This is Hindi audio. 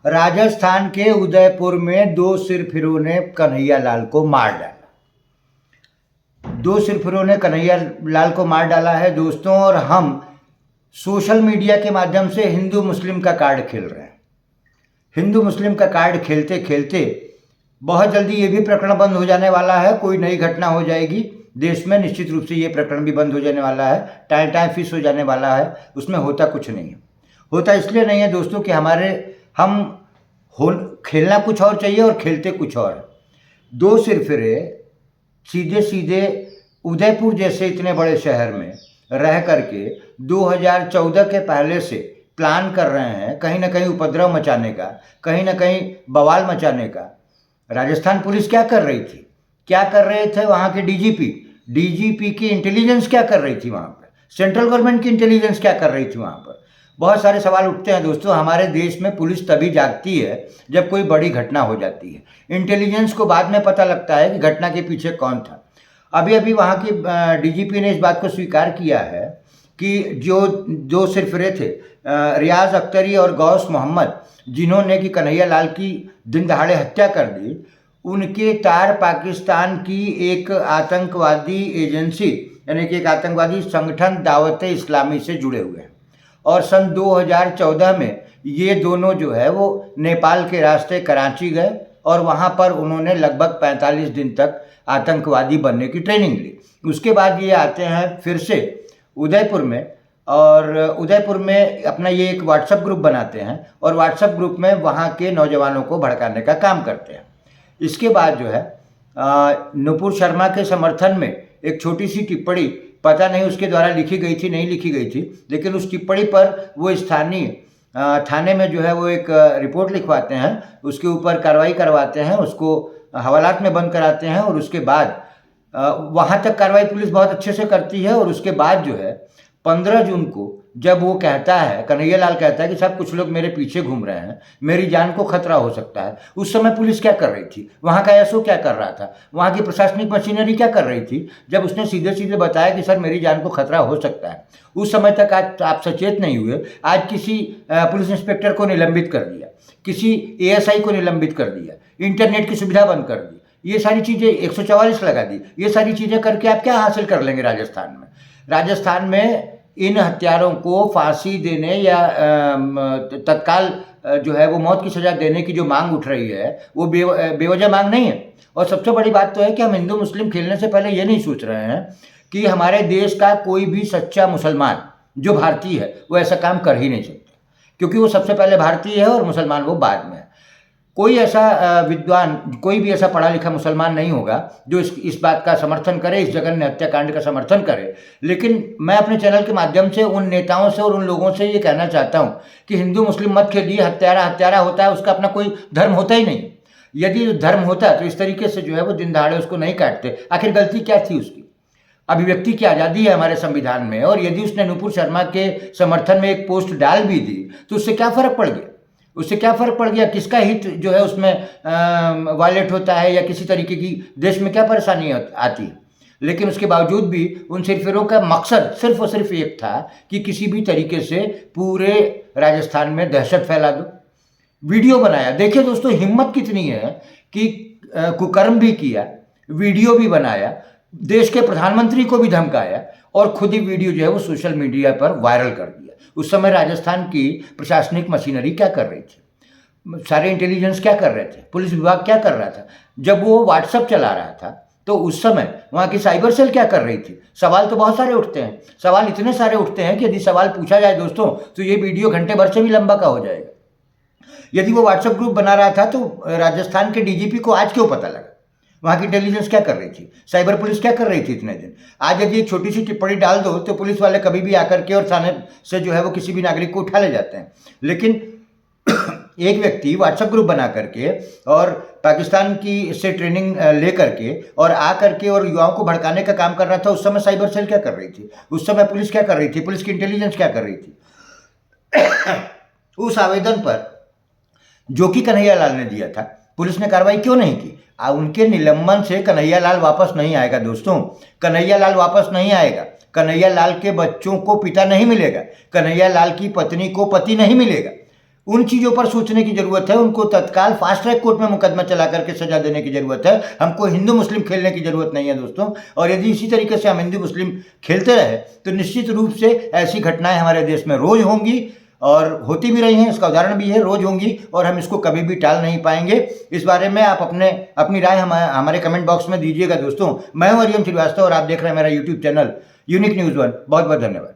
राजस्थान के उदयपुर में दो सिरफिरों ने कन्हैया लाल को मार डाला। दो सिरफिरों ने कन्हैया लाल को मार डाला है दोस्तों, और हम सोशल मीडिया के माध्यम से हिंदू मुस्लिम का कार्ड खेल रहे हैं। हिंदू मुस्लिम का कार्ड खेलते खेलते बहुत जल्दी ये भी प्रकरण बंद हो जाने वाला है। कोई नई घटना हो जाएगी देश में, निश्चित रूप से ये प्रकरण भी बंद हो जाने वाला है, टाइम फिक्स हो जाने वाला है। उसमें होता कुछ नहीं है। होता इसलिए नहीं है दोस्तों कि हम खेलना कुछ और चाहिए और खेलते कुछ और। दो सिरफिरे सीधे सीधे उदयपुर जैसे इतने बड़े शहर में रह करके 2014 के पहले से प्लान कर रहे हैं कहीं ना कहीं उपद्रव मचाने का, कहीं ना कहीं बवाल मचाने का। राजस्थान पुलिस क्या कर रही थी, क्या कर रहे थे वहाँ के डीजीपी की इंटेलिजेंस क्या कर रही थी वहाँ पर, सेंट्रल गवर्नमेंट की इंटेलिजेंस क्या कर रही थी वहाँ पर। बहुत सारे सवाल उठते हैं दोस्तों। हमारे देश में पुलिस तभी जागती है जब कोई बड़ी घटना हो जाती है। इंटेलिजेंस को बाद में पता लगता है कि घटना के पीछे कौन था। अभी अभी वहाँ की डीजीपी ने इस बात को स्वीकार किया है कि जो दो सिरफिरे थे, रियाज अख्तरी और गौस मोहम्मद, जिन्होंने कि कन्हैया लाल की दिन दहाड़े हत्या कर दी, उनके तार पाकिस्तान की एक आतंकवादी एजेंसी यानी कि एक आतंकवादी संगठन दावत इस्लामी से जुड़े हुए हैं। और सन 2014 में ये दोनों जो है वो नेपाल के रास्ते कराची गए और वहाँ पर उन्होंने लगभग 45 दिन तक आतंकवादी बनने की ट्रेनिंग ली। उसके बाद ये आते हैं फिर से उदयपुर में, और उदयपुर में अपना ये एक व्हाट्सएप ग्रुप बनाते हैं और व्हाट्सएप ग्रुप में वहाँ के नौजवानों को भड़काने का काम करते हैं। इसके बाद जो है नुपुर शर्मा के समर्थन में एक छोटी सी टिप्पणी, पता नहीं उसके द्वारा लिखी गई थी नहीं लिखी गई थी, लेकिन उस टिप्पणी पर वो स्थानीय थाने में जो है वो एक रिपोर्ट लिखवाते हैं, उसके ऊपर कार्रवाई करवाते हैं, उसको हवालात में बंद कराते हैं। और उसके बाद वहाँ तक कार्रवाई पुलिस बहुत अच्छे से करती है। और उसके बाद जो है 15 जून को जब वो कहता है, कन्हैया लाल कहता है कि साहब कुछ लोग मेरे पीछे घूम रहे हैं, मेरी जान को खतरा हो सकता है, उस समय पुलिस क्या कर रही थी, वहाँ का एसओ क्या कर रहा था, वहाँ की प्रशासनिक मशीनरी क्या कर रही थी, जब उसने सीधे सीधे बताया कि सर मेरी जान को खतरा हो सकता है। उस समय तक आज आप सचेत नहीं हुए। आज किसी पुलिस इंस्पेक्टर को निलंबित कर दिया, किसी एएसआई को निलंबित कर दिया, इंटरनेट की सुविधा बंद कर दी, ये सारी चीज़ें 144 लगा दी। ये सारी चीज़ें करके आप क्या हासिल कर लेंगे राजस्थान में? राजस्थान में इन हत्यारों को फांसी देने या तत्काल जो है वो मौत की सज़ा देने की जो मांग उठ रही है वो बेवजह मांग नहीं है। और सबसे बड़ी बात तो है कि हम हिंदू मुस्लिम खेलने से पहले ये नहीं सोच रहे हैं कि हमारे देश का कोई भी सच्चा मुसलमान जो भारतीय है वो ऐसा काम कर ही नहीं सकता, क्योंकि वो सबसे पहले भारतीय है और मुसलमान वो बाद में है। कोई ऐसा विद्वान, कोई भी ऐसा पढ़ा लिखा मुसलमान नहीं होगा जो इस बात का समर्थन करे, इस जघन्य हत्याकांड का समर्थन करे। लेकिन मैं अपने चैनल के माध्यम से उन नेताओं से और उन लोगों से ये कहना चाहता हूँ कि हिंदू मुस्लिम मत खेलिए। हत्यारा होता है, उसका अपना कोई धर्म होता ही नहीं। यदि धर्म होता तो इस तरीके से जो है वो दिन दहाड़े उसको नहीं काटते। आखिर गलती क्या थी उसकी? अभिव्यक्ति की आज़ादी है हमारे संविधान में, और यदि उसने नुपुर शर्मा के समर्थन में एक पोस्ट डाल भी दी तो उससे क्या फ़र्क पड़ गया? उससे क्या फ़र्क पड़ गया? किसका हित जो है उसमें वायलेट होता है या किसी तरीके की देश में क्या परेशानी आती है? लेकिन उसके बावजूद भी उन सिरफिरों का मकसद सिर्फ और सिर्फ एक था कि किसी भी तरीके से पूरे राजस्थान में दहशत फैला दो। वीडियो बनाया, देखिए दोस्तों हिम्मत कितनी है कि कुकर्म भी किया, वीडियो भी बनाया, देश के प्रधानमंत्री को भी धमकाया और खुद ही वीडियो जो है वो सोशल मीडिया पर वायरल कर दिया। उस समय राजस्थान की प्रशासनिक मशीनरी क्या कर रही थी, सारे इंटेलिजेंस क्या कर रहे थे, पुलिस विभाग क्या कर रहा था? जब वो व्हाट्सएप चला रहा था तो उस समय वहाँ की साइबर सेल क्या कर रही थी? सवाल तो बहुत सारे उठते हैं, सवाल इतने सारे उठते हैं कि यदि सवाल पूछा जाए दोस्तों तो ये वीडियो घंटे भर से भी लंबा का हो जाएगा। यदि वो व्हाट्सएप ग्रुप बना रहा था तो राजस्थान के डीजीपी को आज क्यों पता लगा? वहाँ की इंटेलिजेंस क्या कर रही थी, साइबर पुलिस क्या कर रही थी इतने दिन? आज यदि एक छोटी सी टिप्पणी डाल दो तो पुलिस वाले कभी भी आकर के और थाने से जो है वो किसी भी नागरिक को उठा ले जाते हैं। लेकिन एक व्यक्ति व्हाट्सएप ग्रुप बना करके और पाकिस्तान की से ट्रेनिंग ले करके और आ करके और युवाओं को भड़काने का काम कर रहा था। उस समय साइबर सेल क्या कर रही थी? उस समय पुलिस क्या कर रही थी? पुलिस की इंटेलिजेंस क्या कर रही थी? उस आवेदन पर जो कि कन्हैया लाल ने दिया था, पुलिस ने कार्रवाई क्यों नहीं की? उनके निलंबन से कन्हैया लाल वापस नहीं आएगा दोस्तों। कन्हैया लाल वापस नहीं आएगा। कन्हैया लाल के बच्चों को पिता नहीं मिलेगा, कन्हैया लाल की पत्नी को पति नहीं मिलेगा। उन चीज़ों पर सोचने की ज़रूरत है। उनको तत्काल फास्ट ट्रैक कोर्ट में मुकदमा चला करके सजा देने की ज़रूरत है। हमको हिंदू मुस्लिम खेलने की ज़रूरत नहीं है दोस्तों। और यदि इसी तरीके से हम हिंदू मुस्लिम खेलते रहे तो निश्चित रूप से ऐसी घटनाएं हमारे देश में रोज़ होंगी और होती भी रही हैं। इसका उदाहरण भी है, रोज़ होंगी और हम इसको कभी भी टाल नहीं पाएंगे। इस बारे में आप अपनी राय हमारे कमेंट बॉक्स में दीजिएगा दोस्तों। मैं हूं अरियम श्रीवास्तव और आप देख रहे हैं मेरा यूट्यूब चैनल यूनिक न्यूज़ 1। बहुत बहुत धन्यवाद।